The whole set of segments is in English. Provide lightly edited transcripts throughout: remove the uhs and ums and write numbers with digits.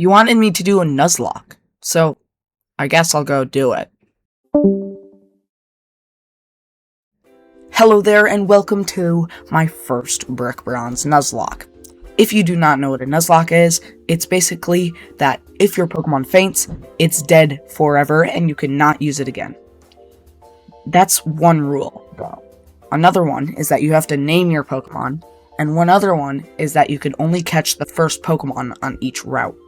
You wanted me to do a Nuzlocke, so I guess I'll go do it. Hello there, and welcome to my first Brick Bronze Nuzlocke. If you do not know what a Nuzlocke is, it's basically that if your Pokemon faints, it's dead forever and you cannot use it again. That's one rule, though. Another one is that you have to name your Pokemon, and one other one is that you can only catch the first Pokemon on each route.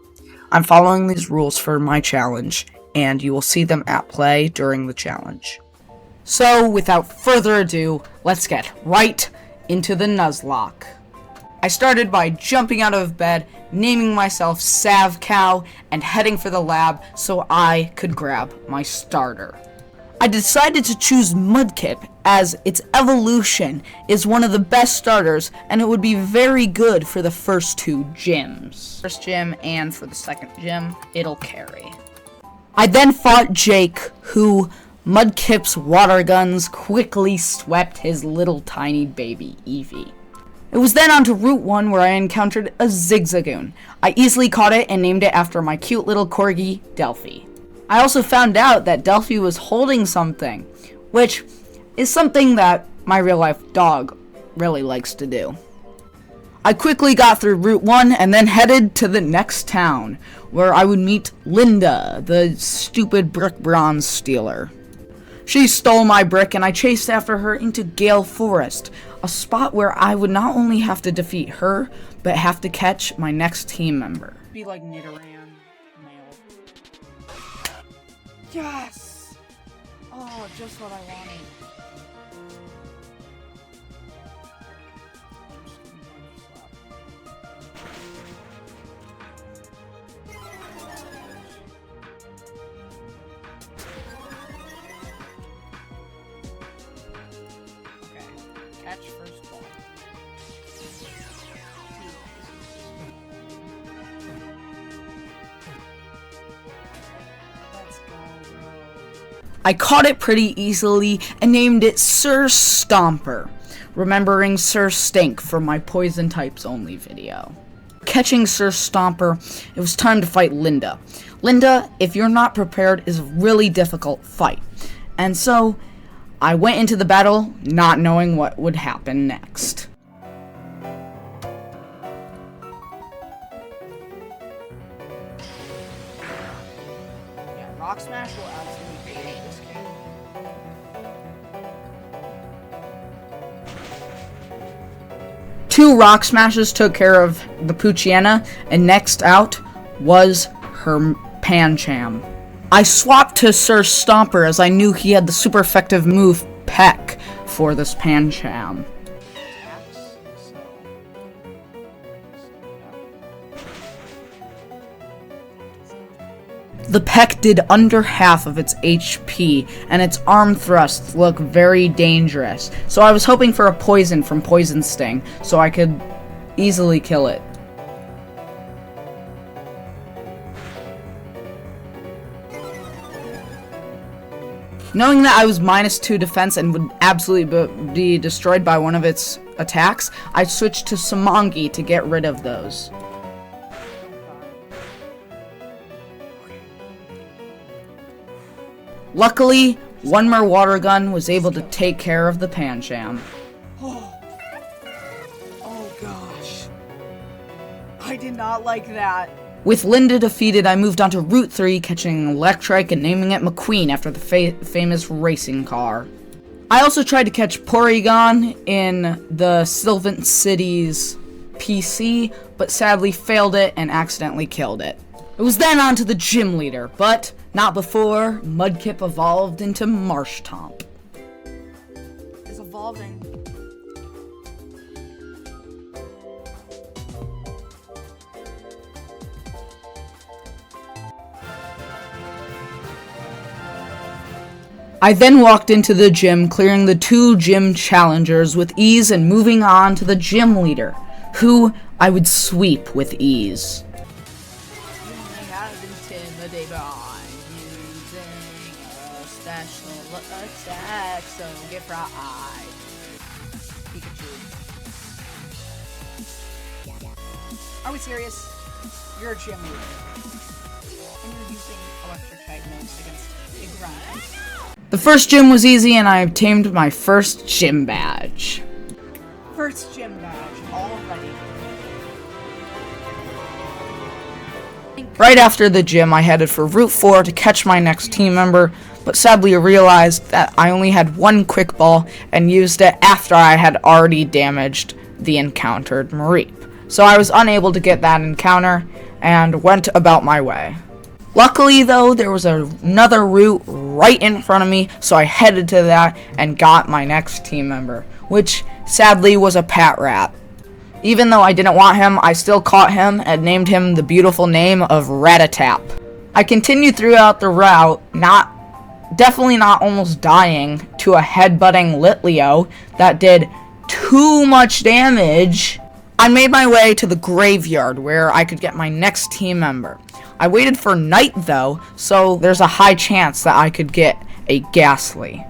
I'm following these rules for my challenge, and you will see them at play during the challenge. So, without further ado, let's get right into the Nuzlocke. I started by jumping out of bed, naming myself SAVAGECOW, and heading for the lab so I could grab my starter. I decided to choose Mudkip as its evolution is one of the best starters, and it would be very good for the first two gyms. First gym and for the second gym, it'll carry. I then fought Jake, who Mudkip's water guns quickly swept his little tiny baby Eevee. It was then on to Route 1 where I encountered a Zigzagoon. I easily caught it and named it after my cute little corgi, Delphi. I also found out that Delphi was holding something, which is something that my real-life dog really likes to do. I quickly got through Route 1 and then headed to the next town, where I would meet Linda, the stupid Brick Bronze stealer. She stole my brick and I chased after her into Gale Forest, a spot where I would not only have to defeat her, but have to catch my next team member. Be like Nidoran, male. Yes! Oh, just what I wanted. Catch first ball. Let's go, bro. I caught it pretty easily and named it Sir Stomper, remembering Sir Stink from my Poison Types Only video. Catching Sir Stomper, it was time to fight Linda. Linda, if you're not prepared, is a really difficult fight. And so, I went into the battle not knowing what would happen next. Yeah, Rock Smash will absolutely hate this game. Two Rock Smashes took care of the Poochyena, and next out was her Pancham. I swapped to Sir Stomper as I knew he had the super effective move Peck for this Pancham. The Peck did under half of its HP, and its arm thrusts look very dangerous, so I was hoping for a poison from Poison Sting, so I could easily kill it. Knowing that I was -2 defense and would absolutely be destroyed by one of its attacks, I switched to Sumongi to get rid of those. Luckily, one more water gun was able to take care of the Pancham. Oh gosh. I did not like that. With Linda defeated, I moved on to Route 3, catching an Electrike and naming it McQueen after the famous racing car. I also tried to catch Porygon in the Sylvan City's PC, but sadly failed it and accidentally killed it. It was then on to the gym leader, but not before Mudkip evolved into Marshtomp. It's evolving. I then walked into the gym, clearing the two gym challengers with ease and moving on to the gym leader, who I would sweep with ease. Are we serious? You're a gym leader. And you're using electric type moves against a ground type. The first gym was easy and I obtained my first gym badge. First gym badge, already. Right after the gym, I headed for Route 4 to catch my next team member, but sadly realized that I only had one quick ball and used it after I had already damaged the encountered Mareep. So I was unable to get that encounter and went about my way. Luckily though, there was another route right in front of me, so I headed to that and got my next team member, which sadly was a Pat Rat. Even though I didn't want him, I still caught him and named him the beautiful name of Ratatap. I continued throughout the route, definitely not almost dying, to a headbutting Litleo that did too much damage. I made my way to the graveyard where I could get my next team member. I waited for night though, so there's a high chance that I could get a Ghastly.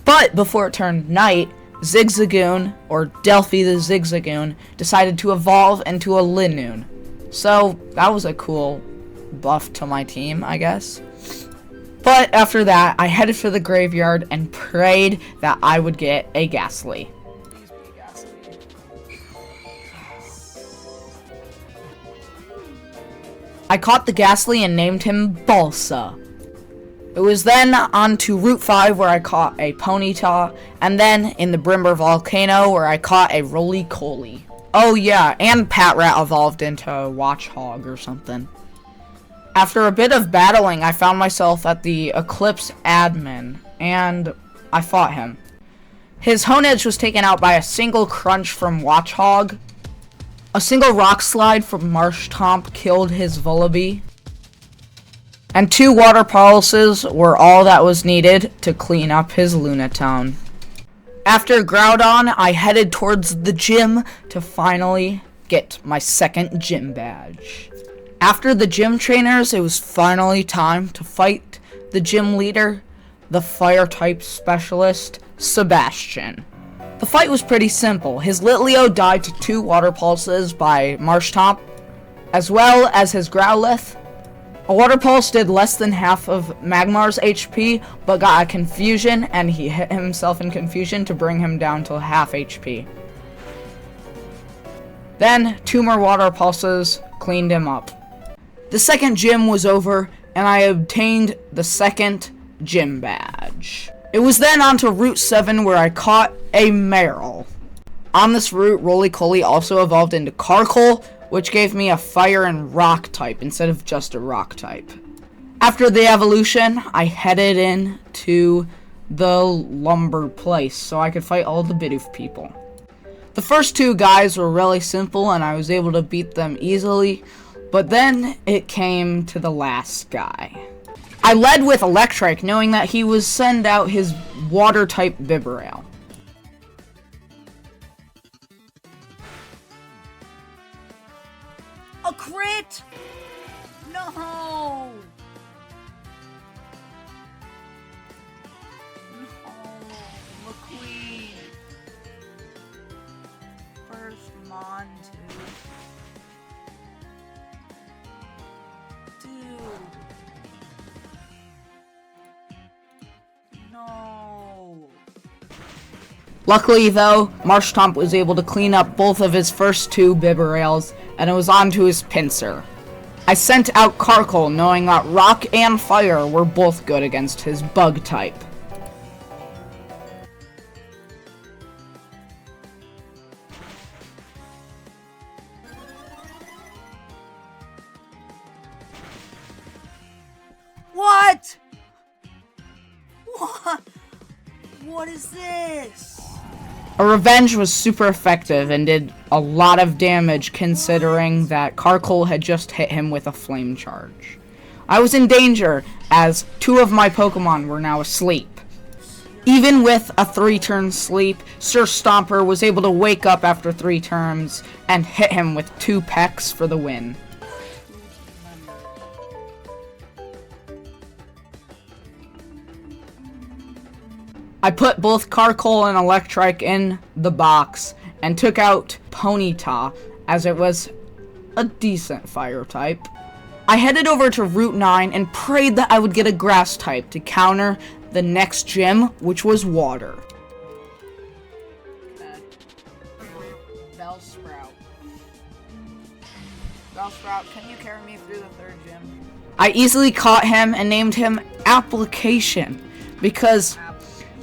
But before it turned night, Zigzagoon, or Delphi the Zigzagoon, decided to evolve into a Linoon. So that was a cool buff to my team, I guess. But after that, I headed for the graveyard and prayed that I would get a Ghastly. I caught the Ghastly and named him Balsa. It was then on to Route 5 where I caught a Ponyta, and then in the Brimber Volcano where I caught a Roly-Coly. Oh yeah, and Pat Rat evolved into a Watchhog or something. After a bit of battling, I found myself at the Eclipse admin, and I fought him. His Honedge was taken out by a single crunch from Watchhog. A single rock slide from Marshtomp killed his Vullaby. And 2 water pulses were all that was needed to clean up his Lunatone. After Groudon, I headed towards the gym to finally get my second gym badge. After the gym trainers, it was finally time to fight the gym leader, the fire-type specialist, Sebastian. The fight was pretty simple. His Litleo died to 2 water pulses by Marshtomp, as well as his Growlithe. A water pulse did less than half of Magmar's HP, but got a confusion, and he hit himself in confusion to bring him down to half HP. Then, 2 more water pulses cleaned him up. The second gym was over, and I obtained the second gym badge. It was then on to Route 7 where I caught a Meryl. On this route, Roly-Coly also evolved into Carkol, which gave me a fire and rock type instead of just a rock type. After the evolution, I headed in to the lumber place so I could fight all the Bidoof people. The first 2 guys were really simple and I was able to beat them easily, but then it came to the last guy. I led with Electrike, knowing that he would send out his water type Bibarel. A crit! No! No, McQueen. First Montu. Dude. No. Luckily though, Marshtomp was able to clean up both of his first 2 Bibarels, and it was on to his Pinsir. I sent out Carkol, knowing that Rock and Fire were both good against his Bug type. What? What is this? A Revenge was super effective and did a lot of damage considering that Carkol had just hit him with a Flame Charge. I was in danger as 2 of my Pokemon were now asleep. Even with a 3-turn sleep, Sir Stomper was able to wake up after 3 turns and hit him with 2 pecks for the win. I put both Carkol and Electrike in the box and took out Ponyta as it was a decent fire type. I headed over to Route 9 and prayed that I would get a grass type to counter the next gym, which was water. Bellsprout, can you carry me through the third gym? I easily caught him and named him Application because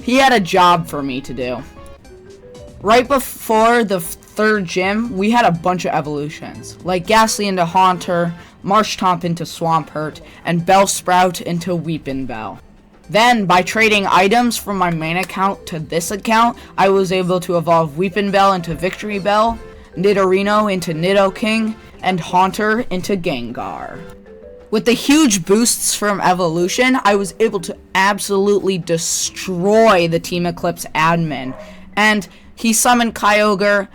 he had a job for me to do. Right before the third gym, we had a bunch of evolutions, like Ghastly into Haunter, Marshtomp into Swampert, and Bellsprout into Weepinbell. Then, by trading items from my main account to this account, I was able to evolve Weepinbell into Victory Bell, Nidorino into Nidoking, and Haunter into Gengar. With the huge boosts from evolution, I was able to absolutely destroy the Team Eclipse admin, and he summoned Kyogre,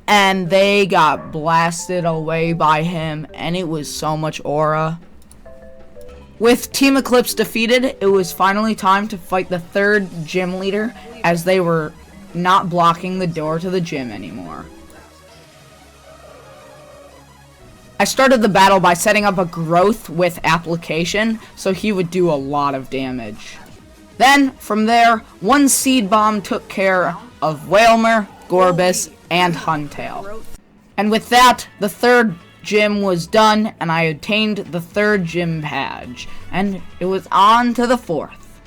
and they got blasted away by him, and it was so much aura. With Team Eclipse defeated, it was finally time to fight the third gym leader, as they were not blocking the door to the gym anymore. I started the battle by setting up a growth with Application, so he would do a lot of damage. Then, from there, one Seed Bomb took care of Wailmer, Gorbis, and Huntail. And with that, the third gym was done, and I obtained the third gym badge, and it was on to the fourth.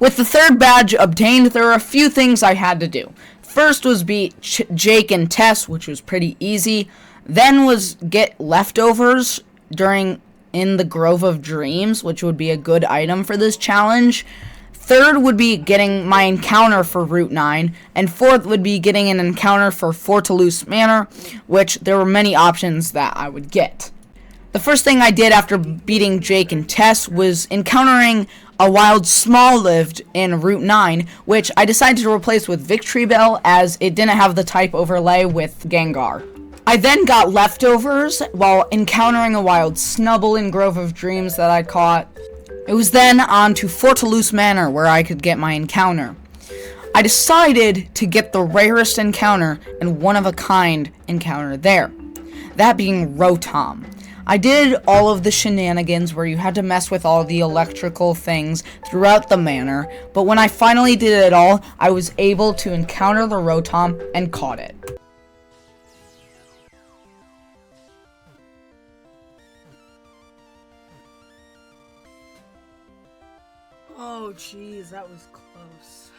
With the third badge obtained, there were a few things I had to do. First was beat Jake and Tess, which was pretty easy. Then was get leftovers in the Grove of Dreams, which would be a good item for this challenge. Third would be getting my encounter for Route 9, and fourth would be getting an encounter for Fortaloose Manor, which there were many options that I would get. The first thing I did after beating Jake and Tess was encountering a wild Small-Lived in Route 9, which I decided to replace with Victory Bell as it didn't have the type overlay with Gengar. I then got leftovers while encountering a wild Snubble in Grove of Dreams that I caught. It was then on to Fortaloose Manor where I could get my encounter. I decided to get the rarest encounter and one-of-a-kind encounter there, that being Rotom. I did all of the shenanigans where you had to mess with all the electrical things throughout the manor, but when I finally did it all, I was able to encounter the Rotom and caught it. Oh, jeez, that was close.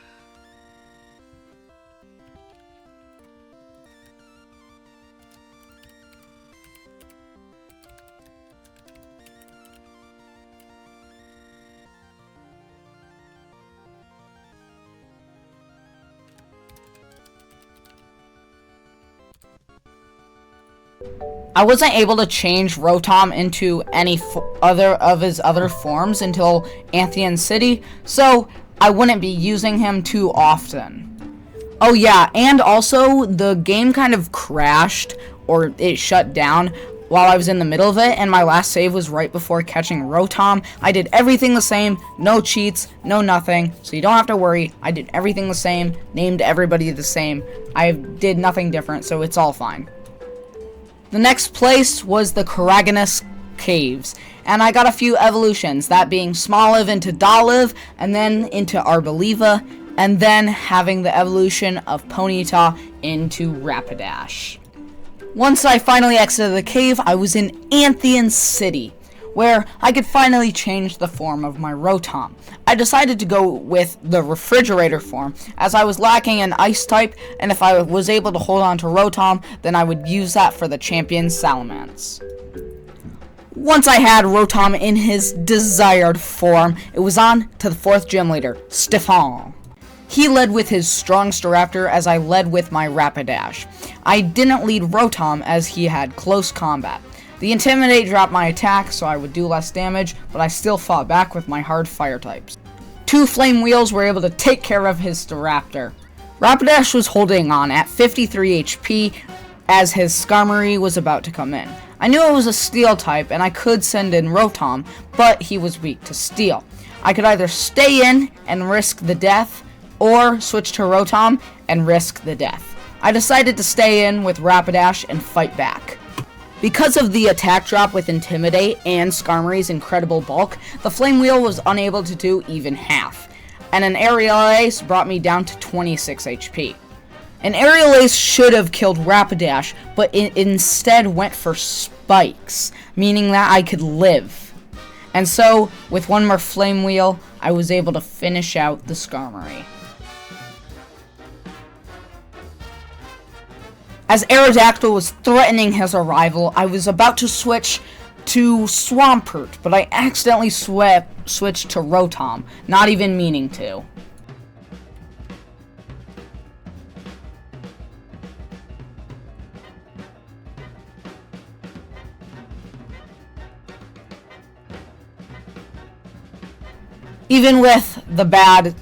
I wasn't able to change Rotom into any other of his other forms until Anthean City, so I wouldn't be using him too often. Oh yeah, and also the game kind of crashed, or it shut down while I was in the middle of it, and my last save was right before catching Rotom. I did everything the same, no cheats, no nothing, so you don't have to worry. I did everything the same, named everybody the same. I did nothing different, so it's all fine. The next place was the Karaganus Caves, and I got a few evolutions, that being Smoliv into Doliv, and then into Arboliva, and then having the evolution of Ponyta into Rapidash. Once I finally exited the cave, I was in Anthean City, where I could finally change the form of my Rotom. I decided to go with the refrigerator form, as I was lacking an ice type, and if I was able to hold on to Rotom, then I would use that for the champion Salamence. Once I had Rotom in his desired form, it was on to the fourth gym leader, Stefan. He led with his strong Staraptor as I led with my Rapidash. I didn't lead Rotom as he had close combat. The Intimidate dropped my attack, so I would do less damage, but I still fought back with my hard fire types. Two Flame Wheels were able to take care of his Staraptor. Rapidash was holding on at 53 HP as his Skarmory was about to come in. I knew it was a Steel type and I could send in Rotom, but he was weak to Steel. I could either stay in and risk the death, or switch to Rotom and risk the death. I decided to stay in with Rapidash and fight back. Because of the attack drop with Intimidate and Skarmory's incredible bulk, the Flame Wheel was unable to do even half, and an Aerial Ace brought me down to 26 HP. An Aerial Ace should have killed Rapidash, but it instead went for spikes, meaning that I could live. And so, with one more Flame Wheel, I was able to finish out the Skarmory. As Aerodactyl was threatening his arrival, I was about to switch to Swampert, but I accidentally switched to Rotom, not even meaning to. Even with the bad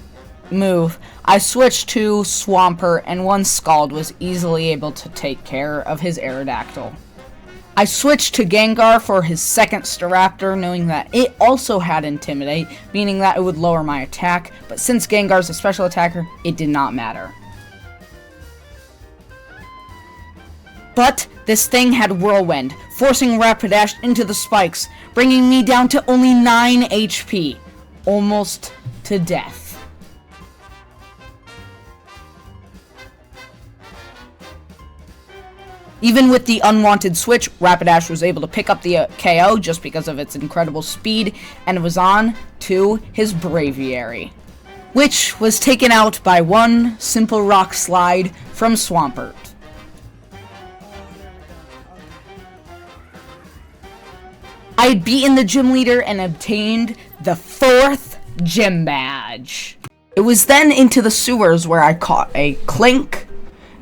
move, I switched to Swampert, and one Scald was easily able to take care of his Aerodactyl. I switched to Gengar for his second Staraptor, knowing that it also had Intimidate, meaning that it would lower my attack, but since Gengar's a special attacker, it did not matter. But this thing had Whirlwind, forcing Rapidash into the spikes, bringing me down to only 9 HP, almost to death. Even with the unwanted switch, Rapidash was able to pick up the KO just because of its incredible speed, and it was on to his Braviary, which was taken out by one simple Rock Slide from Swampert. I had beaten the gym leader and obtained the 4th gym badge. It was then into the sewers where I caught a Clink.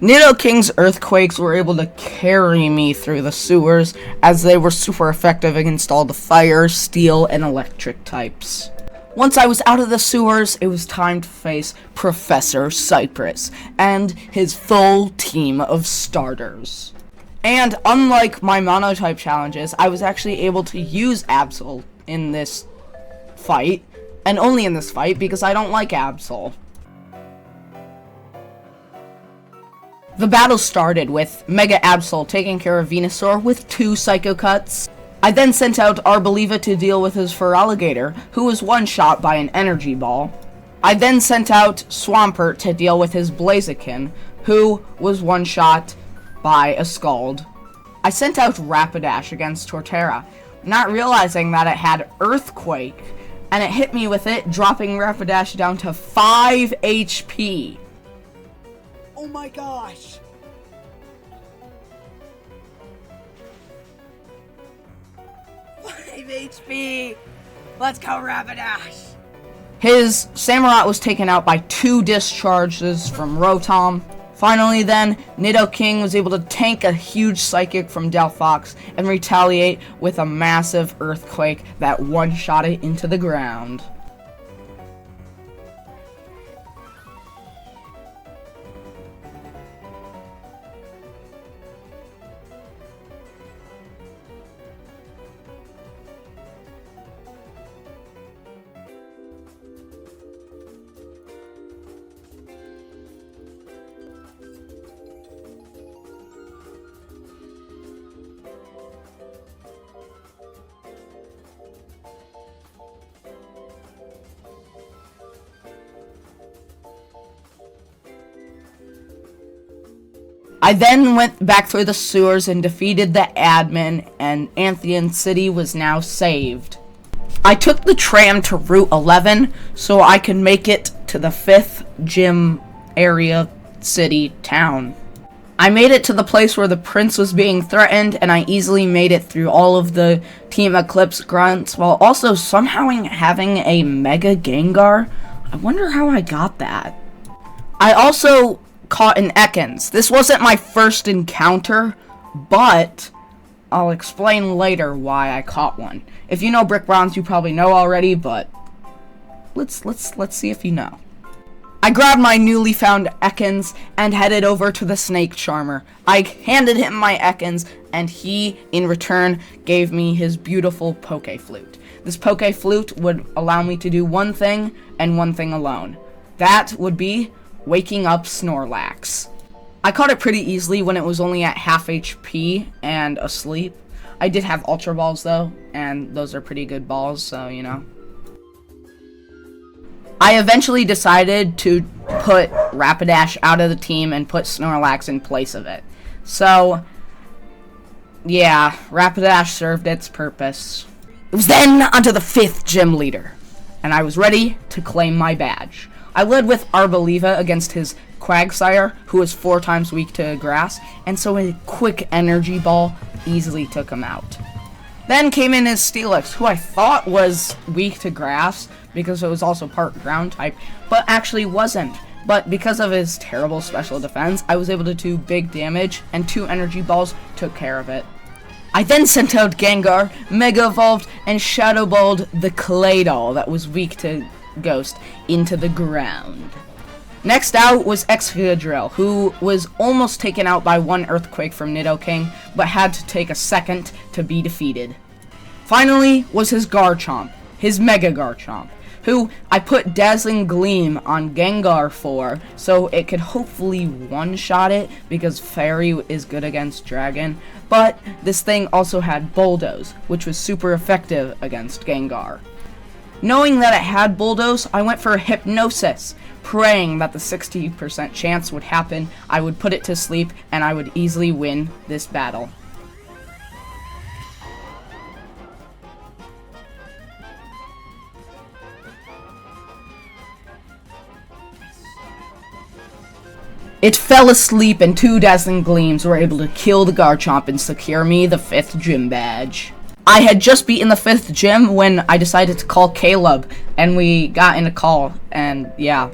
Nidoking's Earthquakes were able to carry me through the sewers, as they were super effective against all the fire, steel, and electric types. Once I was out of the sewers, it was time to face Professor Cypress and his full team of starters. And unlike my monotype challenges, I was actually able to use Absol in this fight, and only in this fight because I don't like Absol. The battle started with Mega Absol taking care of Venusaur with 2 Psycho Cuts. I then sent out Arboliva to deal with his Feraligatr, who was one-shot by an Energy Ball. I then sent out Swampert to deal with his Blaziken, who was one-shot by a Scald. I sent out Rapidash against Torterra, not realizing that it had Earthquake, and it hit me with it, dropping Rapidash down to 5 HP. Oh my gosh! Five HP! Let's go, Rapidash! His Samurott was taken out by 2 discharges from Rotom. Finally then, Nidoking was able to tank a huge Psychic from Delphox and retaliate with a massive Earthquake that one-shot it into the ground. I then went back through the sewers and defeated the admin, and Anthean City was now saved. I took the tram to Route 11 so I could make it to the 5th gym area city town. I made it to the place where the prince was being threatened, and I easily made it through all of the Team Eclipse grunts while also somehow having a Mega Gengar. I wonder how I got that. I also caught an Ekans. This wasn't my first encounter, but I'll explain later why I caught one. If you know Brick Bronze, you probably know already, but let's see if you know. I grabbed my newly found Ekans and headed over to the Snake Charmer. I handed him my Ekans, and he, in return, gave me his beautiful Poke Flute. This Poke Flute would allow me to do one thing, and one thing alone. That would be waking up Snorlax. I caught it pretty easily when it was only at half HP and asleep, I did have Ultra Balls, though, and those are pretty good balls, so, you know. I eventually decided to put Rapidash out of the team and put Snorlax in place of it. So, yeah, Rapidash served its purpose. It was then onto the 5th gym leader, and I was ready to claim my badge. I led with Arboliva against his Quagsire, who was 4 times weak to grass, and so a quick energy ball easily took him out. Then came in his Steelix, who I thought was weak to grass, because it was also part ground type, but actually wasn't. But because of his terrible special defense, I was able to do big damage, and 2 energy balls took care of it. I then sent out Gengar, Mega Evolved, and Shadow Balled the Claydol that was weak to Ghost into the ground. Next out was Excadrill, who was almost taken out by 1 Earthquake from Nidoking, but had to take a second to be defeated. Finally was his Garchomp, his Mega Garchomp, who I put Dazzling Gleam on Gengar for, so it could hopefully one-shot it, because Fairy is good against Dragon, but this thing also had Bulldoze, which was super effective against Gengar. Knowing that it had Bulldoze, I went for Hypnosis, praying that the 60% chance would happen, I would put it to sleep, and I would easily win this battle. It fell asleep, and 2 Dazzling Gleams were able to kill the Garchomp and secure me the 5th gym badge. I had just beaten the 5th gym when I decided to call Caleb, and we got in a call, and yeah.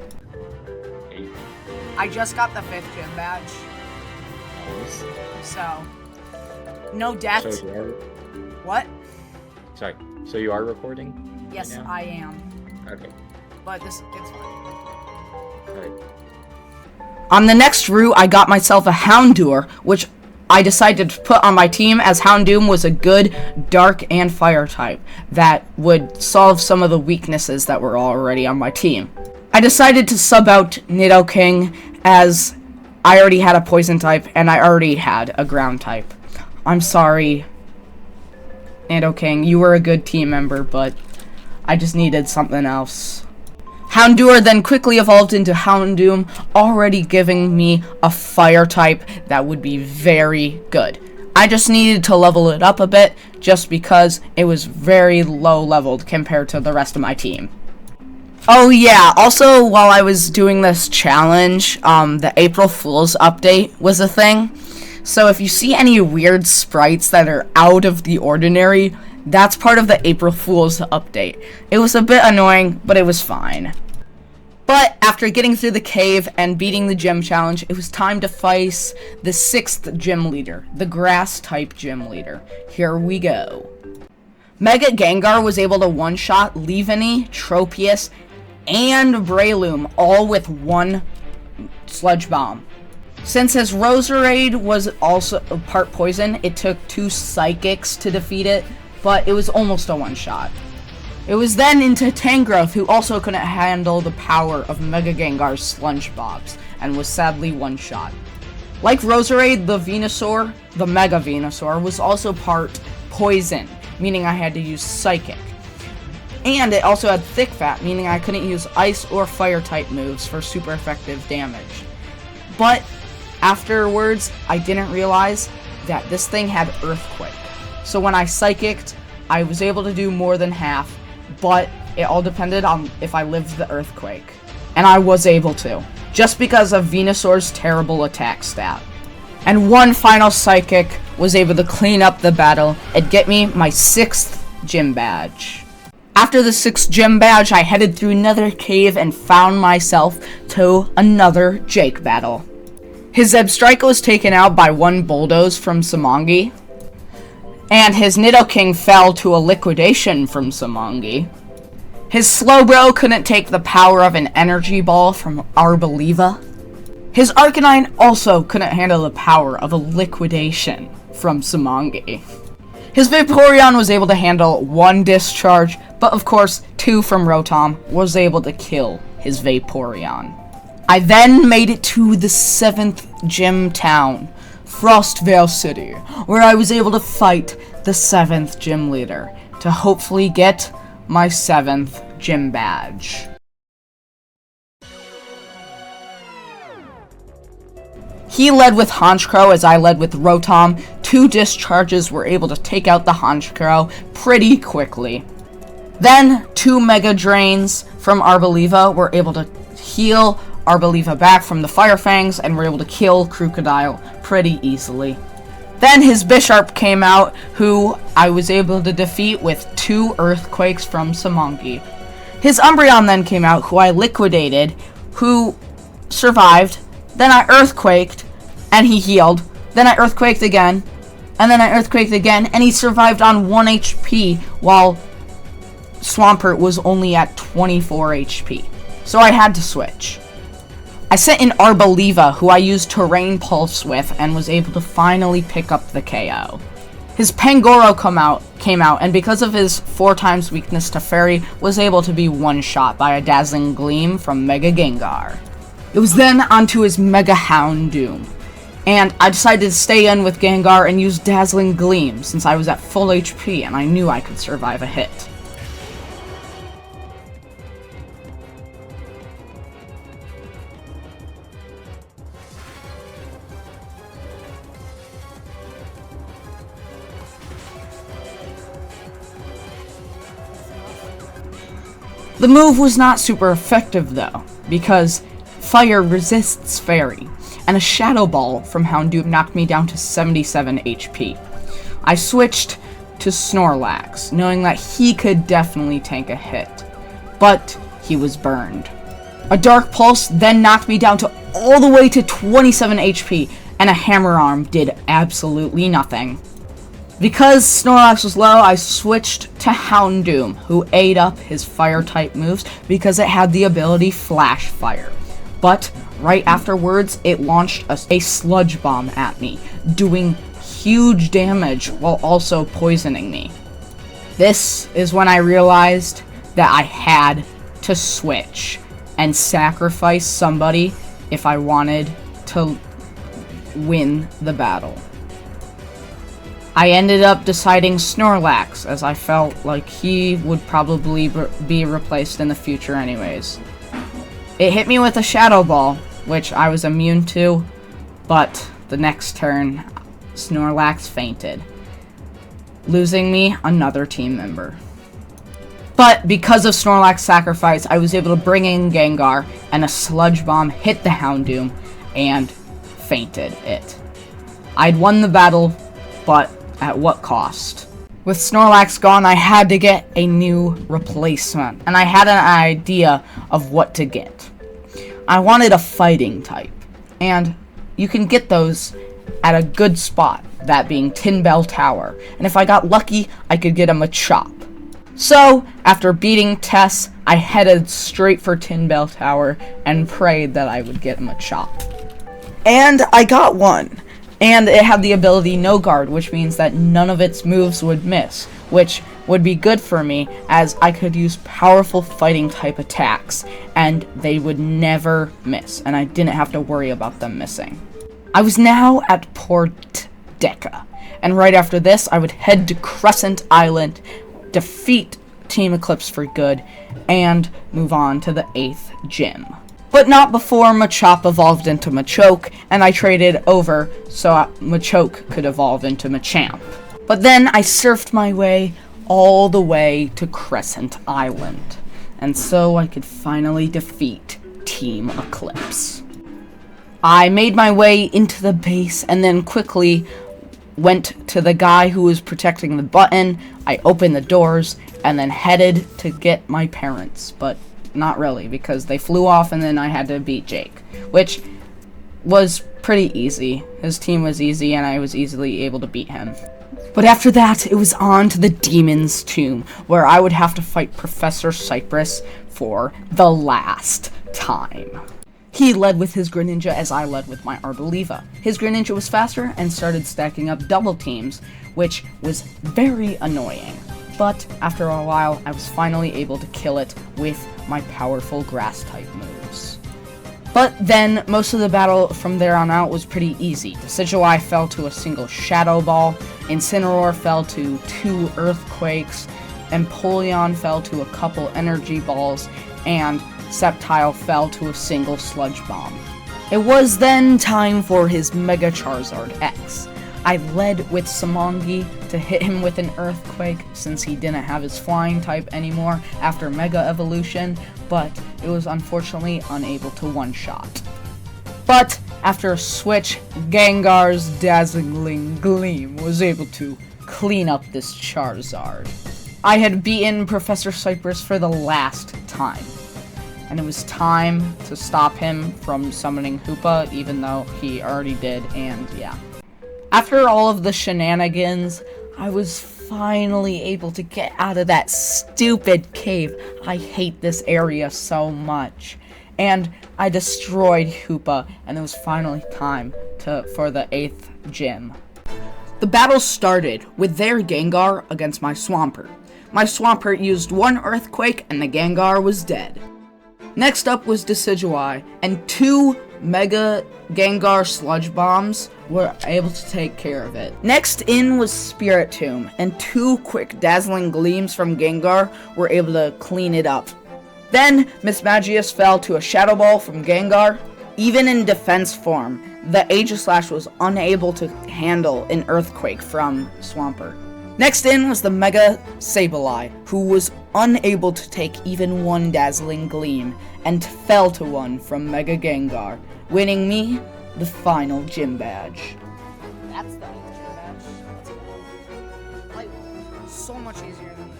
I just got the 5th gym badge. So, no death. So you are, What? sorry, so you are recording? Yes, right now? I am. Okay. But it's fine. Alright. On the next route, I got myself a Houndour, which I decided to put on my team as Houndoom was a good dark and fire type that would solve some of the weaknesses that were already on my team. I decided to sub out Nidoking as I already had a poison type and I already had a ground type. I'm sorry, Nidoking, you were a good team member, but I just needed something else. Houndour then quickly evolved into Houndoom, already giving me a fire type that would be very good. I just needed to level it up a bit, just because it was very low leveled compared to the rest of my team. Oh yeah, also while I was doing this challenge, the April Fool's update was a thing. So if you see any weird sprites that are out of the ordinary, that's part of the April Fool's update. It was a bit annoying, but it was fine. But after getting through the cave and beating the gym challenge, it was time to face the 6th gym leader, the grass-type gym leader. Here we go. Mega Gengar was able to one-shot Leaveney, Tropius, and Breloom, all with 1 Sludge Bomb. Since his Roserade was also part poison, it took 2 Psychics to defeat it, but it was almost a one-shot. It was then into Tangrowth, who also couldn't handle the power of Mega Gengar's Sludge Bombs, and was sadly one-shot. Like Roserade, the Venusaur, the Mega Venusaur, was also part poison, meaning I had to use Psychic. And it also had Thick Fat, meaning I couldn't use Ice or Fire-type moves for super effective damage. But afterwards, I didn't realize that this thing had Earthquake. So when I Psychicked, I was able to do more than half, but it all depended on if I lived the Earthquake. And I was able to, just because of Venusaur's terrible attack stat. And one final Psychic was able to clean up the battle and get me my 6th gym badge. After the 6th gym badge, I headed through another cave and found myself to another Jake battle. His Zebstrika was taken out by 1 Bulldoze from Samongi, and his Nidoking fell to a Liquidation from Samongi. His Slowbro couldn't take the power of an Energy Ball from Arboliva. His Arcanine also couldn't handle the power of a Liquidation from Samongi. His Vaporeon was able to handle 1 Discharge, but of course 2 from Rotom was able to kill his Vaporeon. I then made it to the 7th gym town Frostvale City, where I was able to fight the 7th gym leader to hopefully get my 7th gym badge. He led with Honchkrow as I led with Rotom. 2 discharges were able to take out the Honchkrow pretty quickly. Then 2 Mega Drains from Arboliva were able to heal Arboliva back from the Fire Fangs and were able to kill Crocodile pretty easily. Then his Bisharp came out, who I was able to defeat with 2 Earthquakes from Samongi. His Umbreon then came out, who I liquidated, who survived. Then I Earthquaked, and he healed. Then I Earthquaked again, and then I Earthquaked again, and he survived on 1 HP, while Swampert was only at 24 HP. So I had to switch. I sent in Arboliva, who I used Terrain Pulse with, and was able to finally pick up the KO. His Pangoro came out, and because of his 4 times weakness to Fairy, was able to be one-shot by a Dazzling Gleam from Mega Gengar. It was then onto his Mega Houndoom, and I decided to stay in with Gengar and use Dazzling Gleam since I was at full HP and I knew I could survive a hit. The move was not super effective though, because Fire resists Fairy, and a Shadow Ball from Houndoom knocked me down to 77 HP. I switched to Snorlax, knowing that he could definitely tank a hit, but he was burned. A Dark Pulse then knocked me down to all the way to 27 HP, and a Hammer Arm did absolutely nothing. Because Snorlax was low, I switched to Houndoom, who ate up his Fire-type moves because it had the ability Flash Fire. But right afterwards, it launched a Sludge Bomb at me, doing huge damage while also poisoning me. This is when I realized that I had to switch and sacrifice somebody if I wanted to win the battle. I ended up deciding Snorlax, as I felt like he would probably be replaced in the future anyways. It hit me with a Shadow Ball, which I was immune to, but the next turn, Snorlax fainted, losing me another team member. But because of Snorlax's sacrifice, I was able to bring in Gengar, and a Sludge Bomb hit the Houndoom and fainted it. I'd won the battle, but at what cost? With Snorlax gone, I had to get a new replacement, and I had an idea of what to get. I wanted a fighting type, and you can get those at a good spot, that being Tin Bell Tower, and if I got lucky, I could get a Machop. So, after beating Tess, I headed straight for Tin Bell Tower and prayed that I would get a Machop. And I got one. And it had the ability No Guard, which means that none of its moves would miss, which would be good for me as I could use powerful fighting type attacks and they would never miss, and I didn't have to worry about them missing. I was now at Port Deca, and right after this I would head to Crescent Island, defeat Team Eclipse for good, and move on to the 8th gym. But not before Machop evolved into Machoke, and I traded over so Machoke could evolve into Machamp. But then I surfed my way all the way to Crescent Island, and so I could finally defeat Team Eclipse. I made my way into the base and then quickly went to the guy who was protecting the button. I opened the doors and then headed to get my parents, but not really, because they flew off and then I had to beat Jake, which was pretty easy. His team was easy and I was easily able to beat him. But after that, it was on to the Demon's Tomb, where I would have to fight Professor Cypress for the last time. He led with his Greninja as I led with my Arboliva. His Greninja was faster and started stacking up double teams, which was very annoying. But after a while, I was finally able to kill it with my powerful grass-type moves. But then, most of the battle from there on out was pretty easy. Decidueye fell to a single Shadow Ball, Incineroar fell to 2 Earthquakes, Empoleon fell to a couple Energy Balls, and Sceptile fell to a single Sludge Bomb. It was then time for his Mega Charizard X. I led with Samongi to hit him with an Earthquake since he didn't have his Flying type anymore after Mega Evolution, but it was unfortunately unable to one-shot. But after a switch, Gengar's Dazzling Gleam was able to clean up this Charizard. I had beaten Professor Cypress for the last time, and it was time to stop him from summoning Hoopa, even though he already did, and yeah. After all of the shenanigans, I was finally able to get out of that stupid cave. I hate this area so much. And I destroyed Hoopa, and it was finally time for the 8th gym. The battle started with their Gengar against my Swampert. My Swampert used 1 Earthquake, and the Gengar was dead. Next up was Decidueye, and 2 Mega Gengar Sludge Bombs were able to take care of it. Next in was Spiritomb, and 2 quick Dazzling Gleams from Gengar were able to clean it up. Then, Mismagius fell to a Shadow Ball from Gengar. Even in defense form, the Aegislash was unable to handle an Earthquake from Swampert. Next in was the Mega Sableye, who was unable to take even 1 Dazzling Gleam, and fell to 1 from Mega Gengar, winning me the final gym badge. That's the only gym badge. That's cool. Like, so much easier than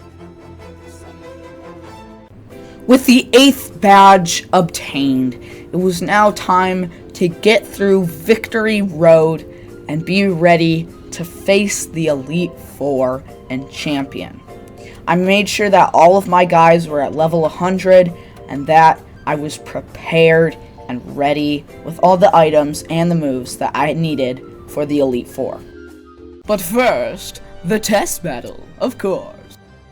With the 8th badge obtained, it was now time to get through Victory Road and be ready to face the Elite Four and Champion. I made sure that all of my guys were at level 100 and that I was prepared and ready with all the items and the moves that I needed for the Elite Four. But first, the test battle, of course.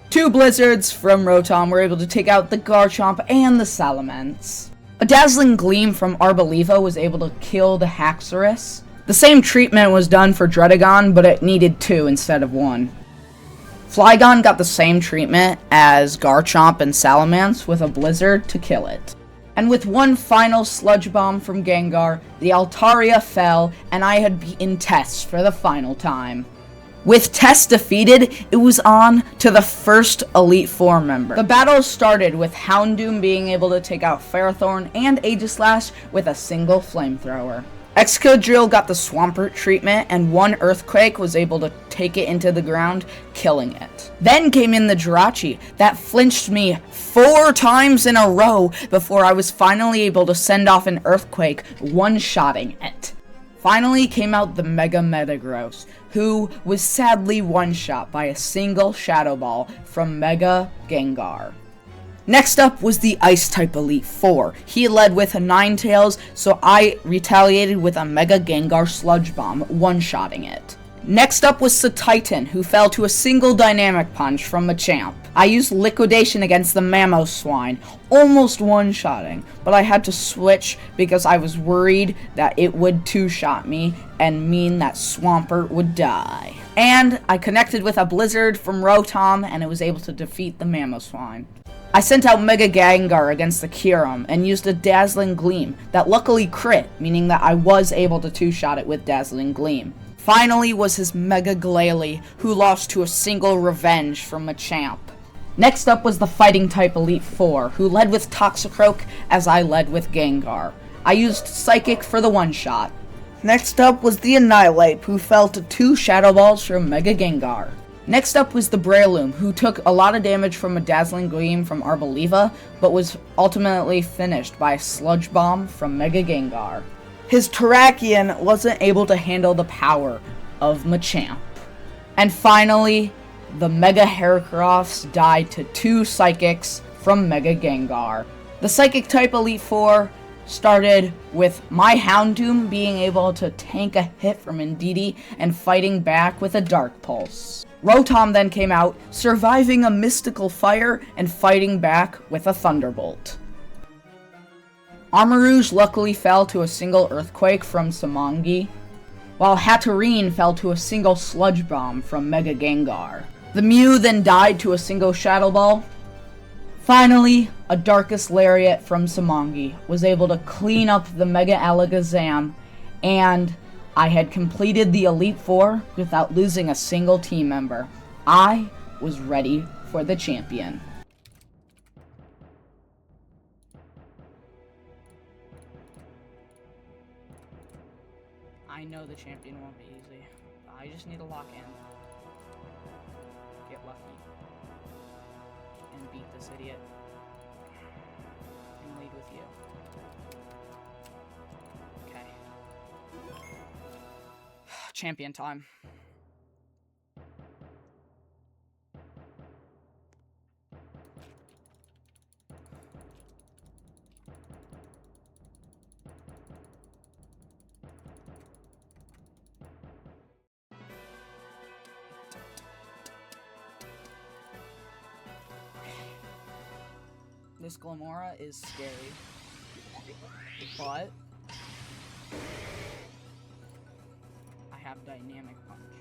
2 Blizzards from Rotom were able to take out the Garchomp and the Salamence. A Dazzling Gleam from Arboliva was able to kill the Haxorus. The same treatment was done for Dredagon, but it needed 2 instead of 1. Flygon got the same treatment as Garchomp and Salamence with a Blizzard to kill it. And with 1 final Sludge Bomb from Gengar, the Altaria fell, and I had beaten Tess for the final time. With Tess defeated, it was on to the first Elite Four member. The battle started with Houndoom being able to take out Ferrothorn and Aegislash with a single Flamethrower. Excadrill got the Swampert treatment, and 1 Earthquake was able to take it into the ground, killing it. Then came in the Jirachi that flinched me 4 times in a row before I was finally able to send off an Earthquake, one-shotting it. Finally came out the Mega Metagross, who was sadly one-shot by a single Shadow Ball from Mega Gengar. Next up was the Ice-type Elite Four. He led with a Ninetales, so I retaliated with a Mega Gengar Sludge Bomb, one-shotting it. Next up was Satitan, who fell to a single Dynamic Punch from Machamp. I used Liquidation against the Mamoswine, almost one-shotting, but I had to switch because I was worried that it would two-shot me and mean that Swampert would die. And I connected with a Blizzard from Rotom, and it was able to defeat the Mamoswine. I sent out Mega Gengar against the Kyurem and used a Dazzling Gleam that luckily crit, meaning that I was able to two-shot it with Dazzling Gleam. Finally was his Mega Glalie, who lost to a single Revenge from Machamp. Next up was the Fighting-type Elite Four, who led with Toxicroak as I led with Gengar. I used Psychic for the one-shot. Next up was the Annihilate, who fell to 2 Shadow Balls from Mega Gengar. Next up was the Breloom, who took a lot of damage from a Dazzling Gleam from Arboliva, but was ultimately finished by a Sludge Bomb from Mega Gengar. His Terrakion wasn't able to handle the power of Machamp. And finally, the Mega Heracross died to 2 Psychics from Mega Gengar. The Psychic-type Elite Four started with my Houndoom being able to tank a hit from Indeedee and fighting back with a Dark Pulse. Rotom then came out, surviving a Mystical Fire and fighting back with a Thunderbolt. Armarouge luckily fell to a single earthquake from Samangi, while Hatterene fell to a single sludge bomb from Mega Gengar. The Mew then died to a single Shadow Ball. Finally, a Darkest Lariat from Samangi was able to clean up the Mega Alakazam, and I had completed the Elite Four without losing a single team member. I was ready for the champion. I know the champion won't be easy. I just need to lock in. Get lucky. And beat this idiot. And lead with you. Okay. Champion time. This Glamora is scary, but I have Dynamic Punch.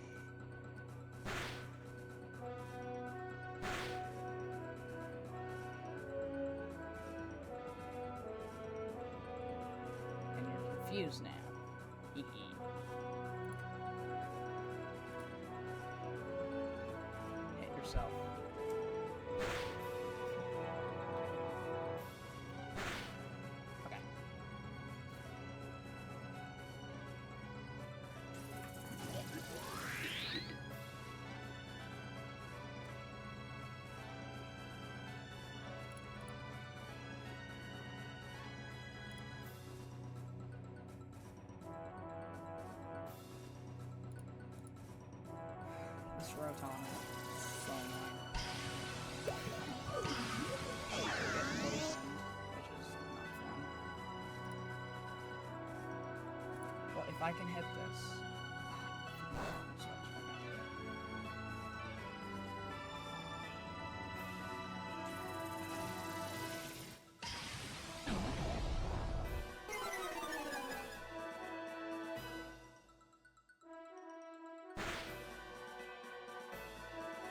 And you're confused now. Hit yourself. This Rotom is so annoying. Which is not fun. Well, if I can hit this...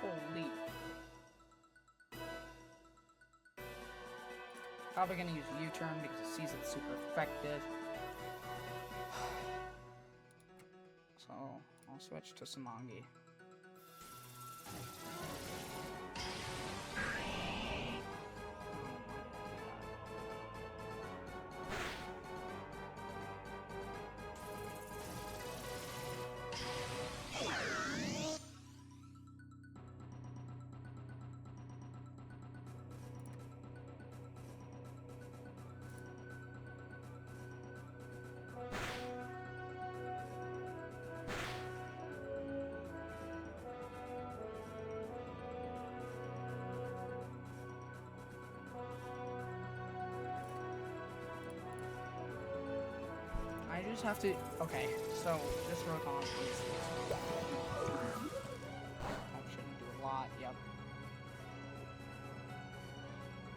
Holy. Probably gonna use U-turn because it sees it's super effective. So, I'll switch to Samangi. I just have to... Okay, so this Rotom is... I shouldn't do a lot, yep.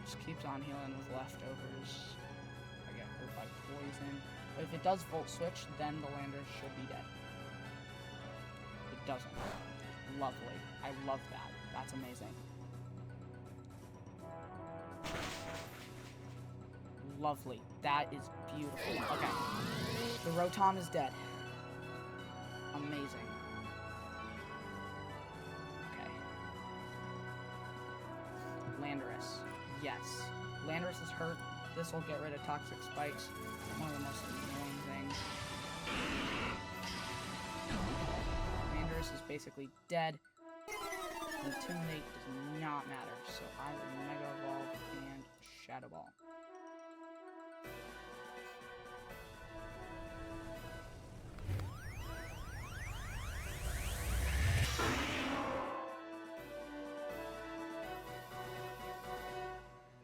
Just keeps on healing with leftovers. I get hurt by poison. But if it does Volt Switch, then the Landorus should be dead. It doesn't. Lovely. I love that. That's amazing. Lovely. That is beautiful. Okay. The Rotom is dead. Amazing. Okay. Landorus. Yes. Landorus is hurt. This will get rid of Toxic Spikes. One of the most annoying things. Landorus is basically dead. Intimidate does not matter, so I will Mega Evolve and Shadow Ball.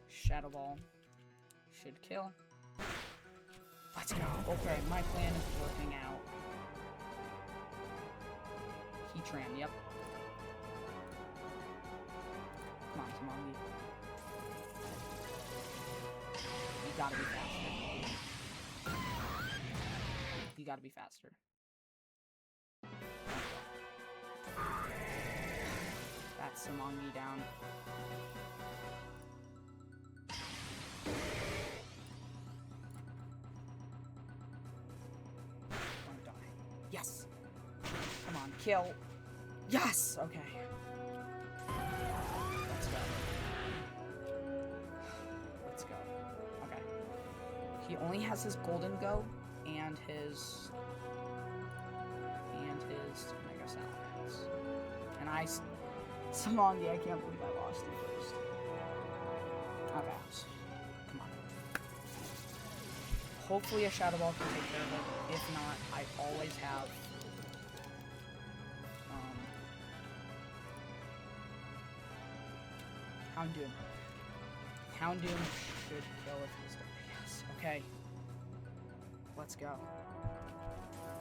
Shadow Ball should kill. Let's go. Okay, my plan is working out. Heatran, yep. Come on, you gotta be faster. gotta be faster. That's Samangi down. Don't die. Yes! Come on, kill. Yes! Okay. Let's go. Let's go. Okay. He only has his golden go and his mega salamence. And Samangi, I can't believe I lost you first. Okay. Come on. Hopefully a Shadow Ball can take care of it. If not, I always have Houndoom. Houndoom should kill if he's done. Yes. Okay. Let's go.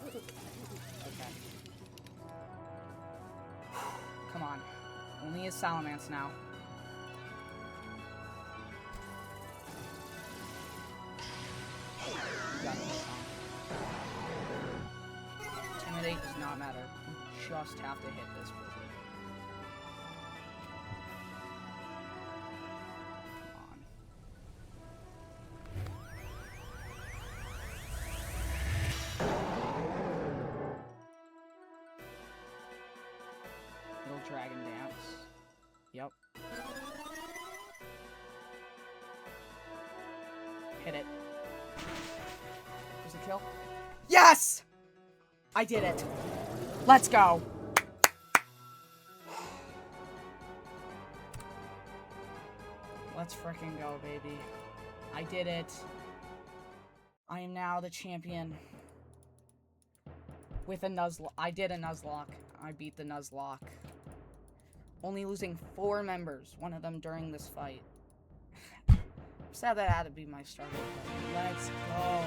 Okay. Come on. Only his Salamence now. You got this. Intimidate does not matter. You just have to hit this wizard. Dragon dance. Yep. Hit it. There's a kill. Yes! I did it. Let's go. Let's frickin' go, baby. I did it. I am now the champion. With a Nuzlocke. I did a Nuzlocke. I beat the Nuzlocke. Only losing 4 members, one of them during this fight. Sad that had to be my starter. Let's go.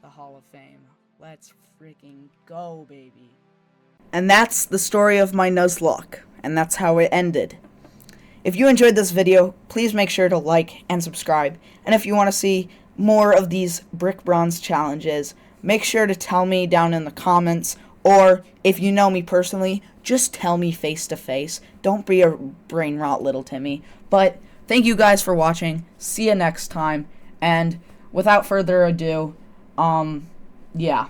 The Hall of Fame. Let's freaking go, baby. And that's the story of my Nuzlocke, and that's how it ended. If you enjoyed this video, please make sure to like and subscribe. And if you want to see more of these Brick Bronze challenges, make sure to tell me down in the comments. Or, if you know me personally, just tell me face to face. Don't be a brain rot little Timmy. But, thank you guys for watching. See you next time. And, without further ado, yeah.